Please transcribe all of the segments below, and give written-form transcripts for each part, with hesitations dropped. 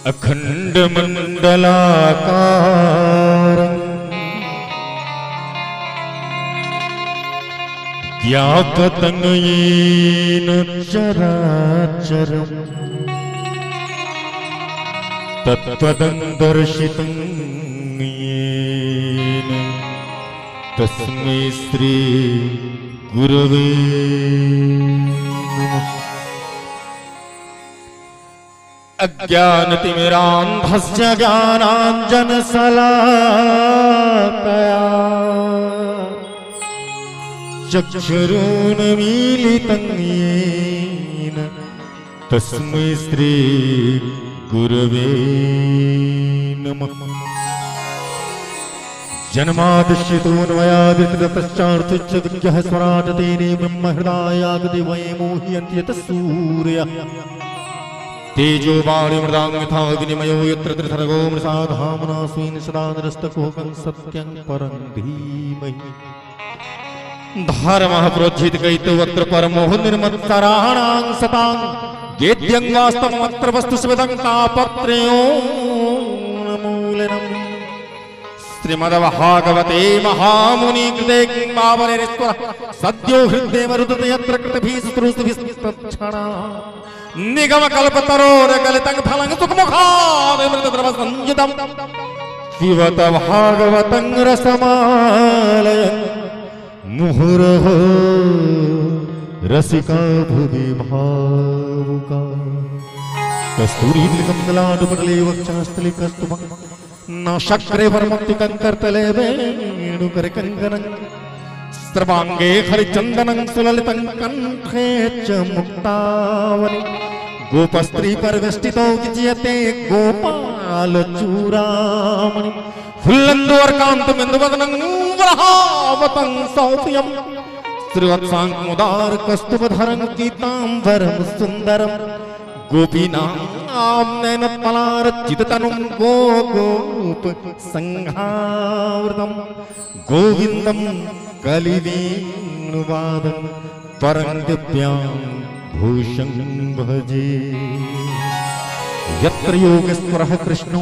अखंड मंडलाकार व्यापतं येन चराचरम् तत्त्वं दर्शितं येन तस्मै श्री गुरवे नमः। अज्ञानतिमिरान्धस्य ज्ञानाञ्जनशलाकया चक्षुरुन्मीलितं येन तस्मै श्री गुरवे नमः। जन्मादिश्यतोऽन्वयादितरतश्चार्थश्च विद्यः स्वराट् तेने ब्रह्महृदायागदिवये मोह्यन्ति यतः सूर्यः तेजो वायुमृतां यथा विनिमयो यत्र त्रिसर्गो मृषा धाम्ना स्वेन सदा निरस्तकुहकं सत्यं परं धीमहि। धर्मः प्रोज्झितकैतवत्र परमो निर्मत्सराणां सतां वेद्यं वास्तवमत्र वस्तुस्मिदं तापत्रयोन्मूलनम्। श्रीमद्भागवते महामुनिकृते किंवावरेश्वर सद्यो हृदये मरुदते यत्र कृतभिः शुश्रूषभिस्तत्क्षणा निगमकल्पतरोर्गलितं फलं सुखमुखादमृतद्रवसंयुतं पिबत भागवतं रसमालयन् मुहुर्मुहुः रसिका भुवि भावुका। कस्तूरीतिलकं ललाटपटले वक्षस्थले कस्तुभं न शक्रे वरमुक्तिकं करतले वेणुकरे कङ्कणं सर्वाङ्गे हरिचन्दनं सुललितं कण्ठे च मुक्तावली। गोपस्त्री परवेष्टितो विजयते गोपालचूडामणि फुल्लन्दुवर्कान्तमिन्दुवदनं वरावतं सौम्यं श्रीवत्साङ्गमुदार कस्तुभधरं पीताम्बरं सुन्दरं गोपीनां नयनपलारचिततनुं गोप संहावृतं गोविन्दं कलिवेणुवादं परं दिव्यां भूषं भजे। यत्र योगेश्वरः कृष्णो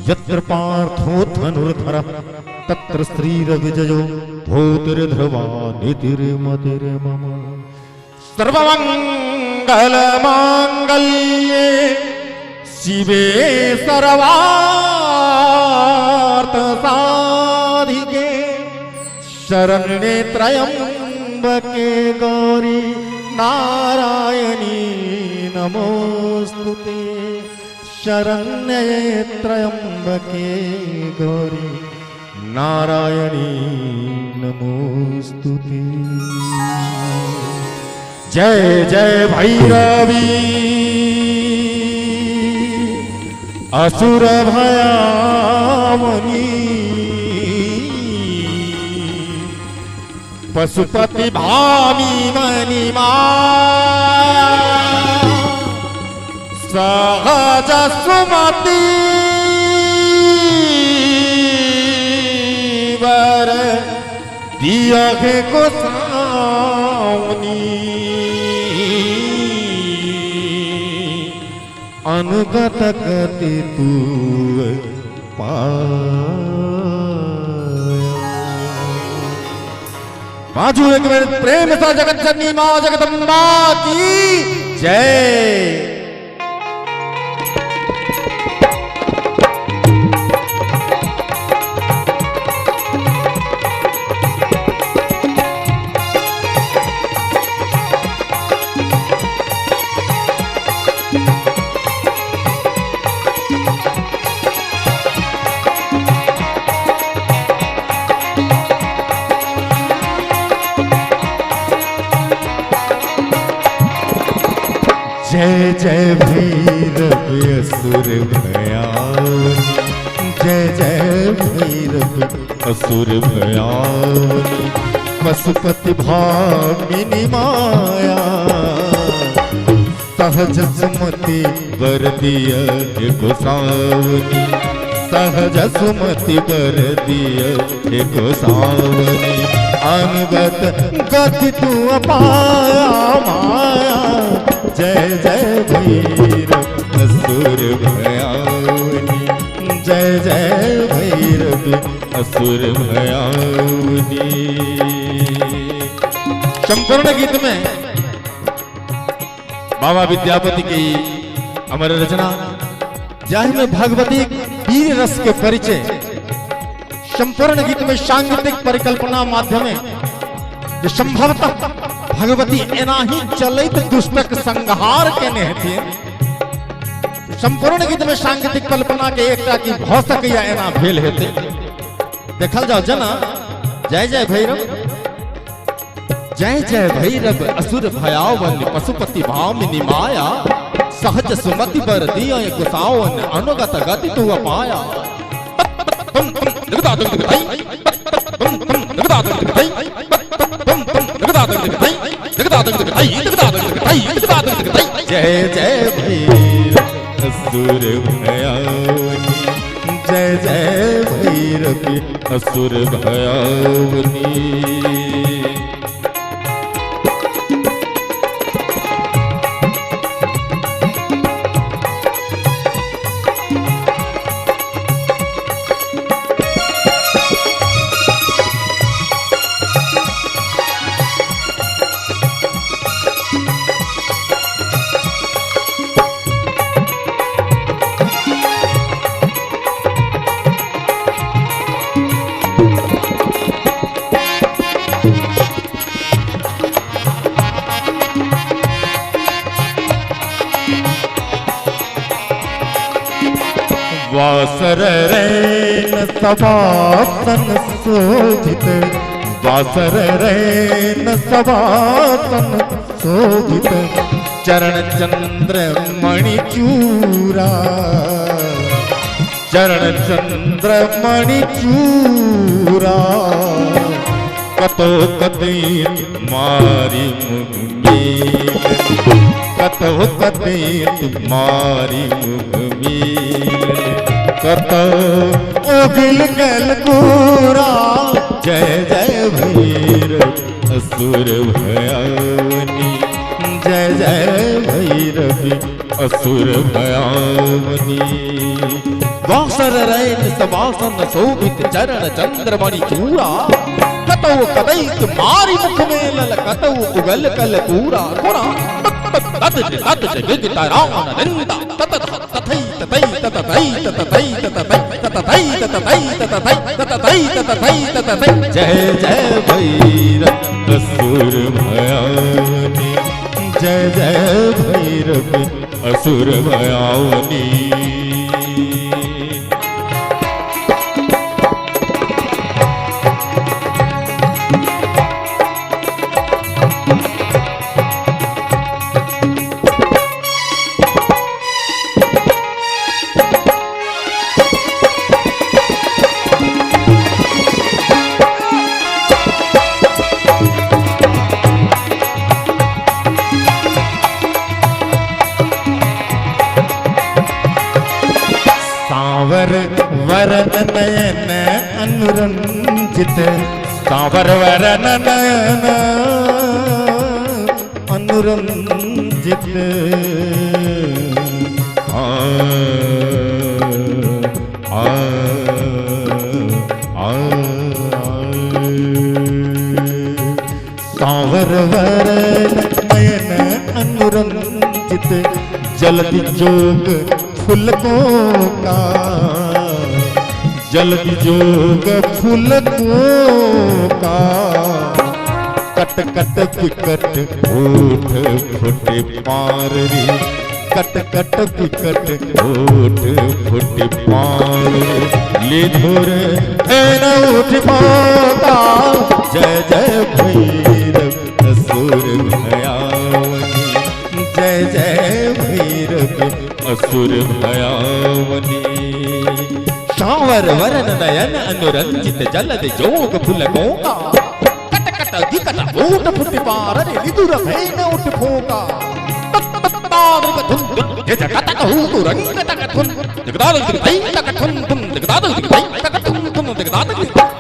यत्र पार्थो धनुर्धरः तत्र श्रीरविजयो भूतिर्ध्रुवा नीतिर्मतिर्मम। सर्वमङ्गलमाङ्गल्ये शिवे सर्वार्थसाधिके शरण्ये त्र्यम्बके गौरी नारायणी नमोस्तुते। शरण्ये त्र्यम्बके गौरी नारायणी नमोस्तुते। जय जय भैरवी असुर भयावनी पशुपति भामी मणिमा सहज सुमति वर दिया है गोसावनी अनुगत गति तू बाजू एक बार प्रेम सा जगत जननी मां जगदम्बा की जय। जय जय भैरव असुर भयावनी जय जय भैरव असुर भयावनी पशुपति भामिनी माया सहज सुमति वर दिया गोसावनी सहज सुमति वर दिया गोसावनी। अनुगत गति तू अपाया माया जय जय भैरव असुर भयावनी। जय जय भैरवी असुर भयावनी। संपूर्ण गीत में बाबा विद्यापति की अमर रचना, जहाँ में भगवती वीर रस के परिचय संपूर्ण गीत में सांगीतिक परिकल्पना माध्यम जो संभवतः भगवती एना ही चलित दुष्टक संहार केने हेती। संपूर्ण गीत में सांगीतिक कल्पना के एकटा की भ सकैया एना भेल हेते। देखल जाओ जना। जय जय भैरव, जय जय भैरव असुर भयावन, पशुपति भामिनी माया, सहज सुमति बर दिया कुसावन, अनुगत गति तू अपाया। जय जय भैरव असुर भयावनी। जय जय भैरव असुर भयावनी। वासर रैन सवासन शोभित, वासर रैन सवासन शोभित, चरण चंद्र मणिचूरा, चरण चंद्र मणिचूरा, कतो कदीत मारी मुगमील, कतो कदीत मारी मुगमील, कतो उगिल गल पूरा। जय जय भैरव असुर भयावनी। जय जय भैरवी असुर भयावनी। वासर रैन सवासन शोभित, चरण चंद्रमणि चूड़ा, कतौ कदैत मारी मुख में लल, कतौ उगल कल पूरा। पूरा तत तत जगता रावण निंदा, तत तथै तथै तथै तथै तथै तथै तथै तथै तथै तथै। जय जय भैरव असुर भयावनी। जय जय भैरव असुर भयावनी। सांवर वरन नयन अनुरंजित, सांवर वरन नयन अनुरंजित, आ आ आ सांवर वरन नयन अनुरंजित, जलधि जोग फुलकों का, जलधि जोग फुलकों का, कट कट विकट होठ फुटे पारी, कट कट विकट होठ फुटे पारी, ले धुर है न उठ पाता। जय जय भैरव असुर भयावनी। जय जय भैरव असुर भयावनी। सांवर वरन नयन अनुरंजित, जलधि जोग फुलकों का, कट कट विकट होठ फुटे पारी, विदुर भय न उठ फोका।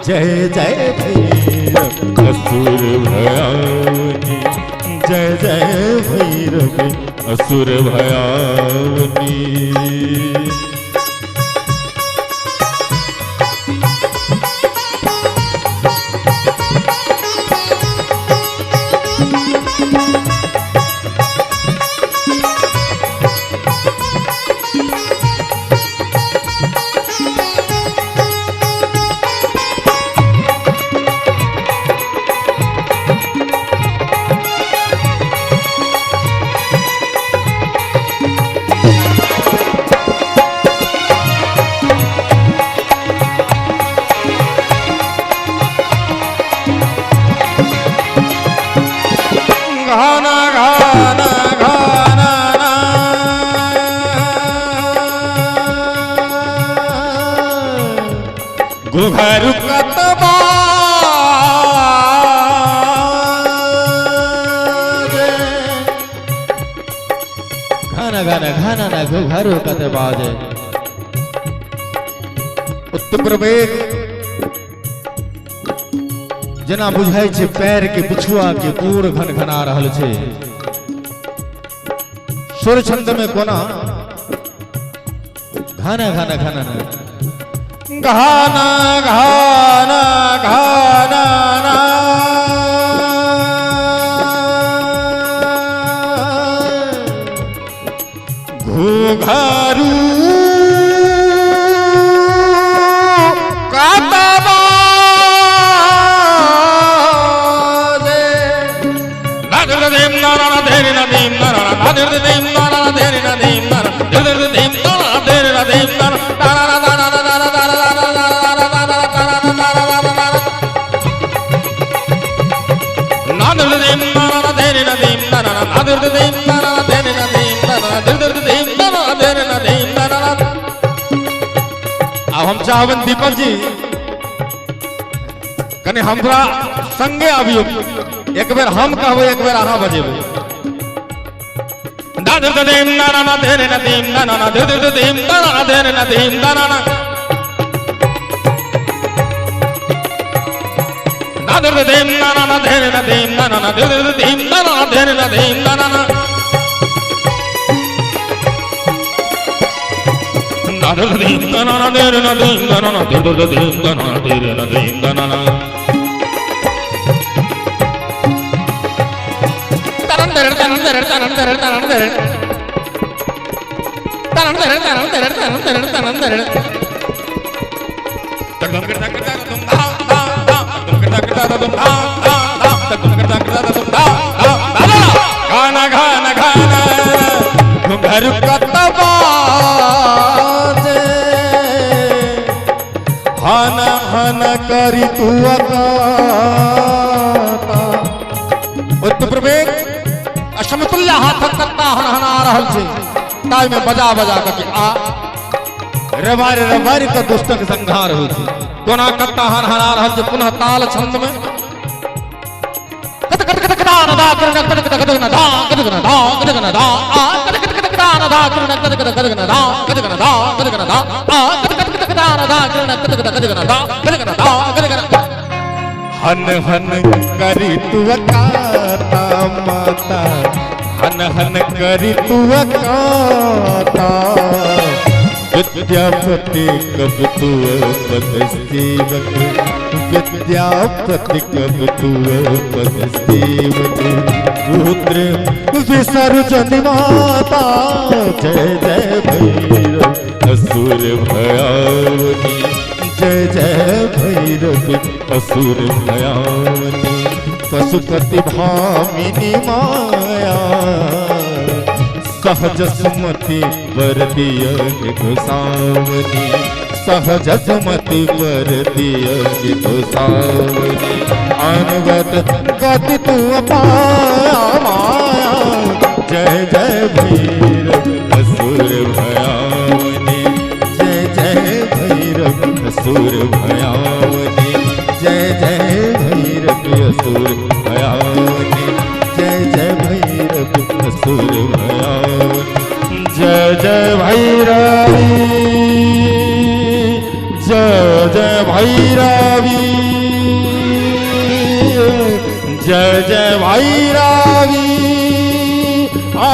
जय जय भैरव असुर भयावनी। जय जय भैरव असुर भयावनी। घाना घाना घाना घुघरू कतबा घाना घाना घाना ना घुघरू कतबा जे उत्प्रवेग जना बुझाई छे पैर के पिछुआ के गोर घन घना रहल छे। सुर छंद में कोना घाना घाना घाना घाना घाना घाना ना घुघरू अब हम चाहबन दीपक जी कने हमरा संगे आबियो एक बेर हम कहबो एक बेर अहाँ बजेबो दादर दीम नाना ना देरे ना दीम नाना ना दादर दीम नाना ना देरे ना दीम नाना ना दादर दीम नाना ना देरे ना दीम नाना ना दादर दीम नाना ना देरे ना दीम नाना ना दादर दीम नाना ना देरे ना दीम नाना ना दादर दीम नाना ना देरे ना दीम नाना ना गाना गाना गाना घर कतबा हना हना करी तू उत्प्रवेग असमतुल्य हाथ कत्ता हनहना रहल छे ताई में बजा बजा के आ रबारी रबारी का दुष्ट के संहार होई छे कोना कत्ता हनहना रहल छे पुनः ताल छंद में कत कत कत कत ना दा कर कत कत कत ना दा कत कत दा कत कत दा आ कत कत कत ना दा कर कत कत कत ना दा कत कत दा कत कत दा आ कत कत कत ना दा कर कत कत कत ना दा कत कत दा कत कत हन हन करी तू काता माता हन हन करी तू काता विद्यापति कब तू पद सेवक विद्यापति कब तू पद सेवक पुत्र विसर्जन माता जय जय भैरव असुर भयावनी जय जय भैरव असुर भयावनी पशुपति भामिनी माया सहज सुमति वर दिय गोसावनी सहज सुमति वर दिय गोसावनी अनवत गति तू अपाया माया जय जय भैरव असुर भयावनी जय जय भैरव असुर भयावनी जय जय भैरव असुर भयावनी जय जय भैरव असुर भयावनी जय जय भैरवी जय जय भैरवी जय जय भैरवी आ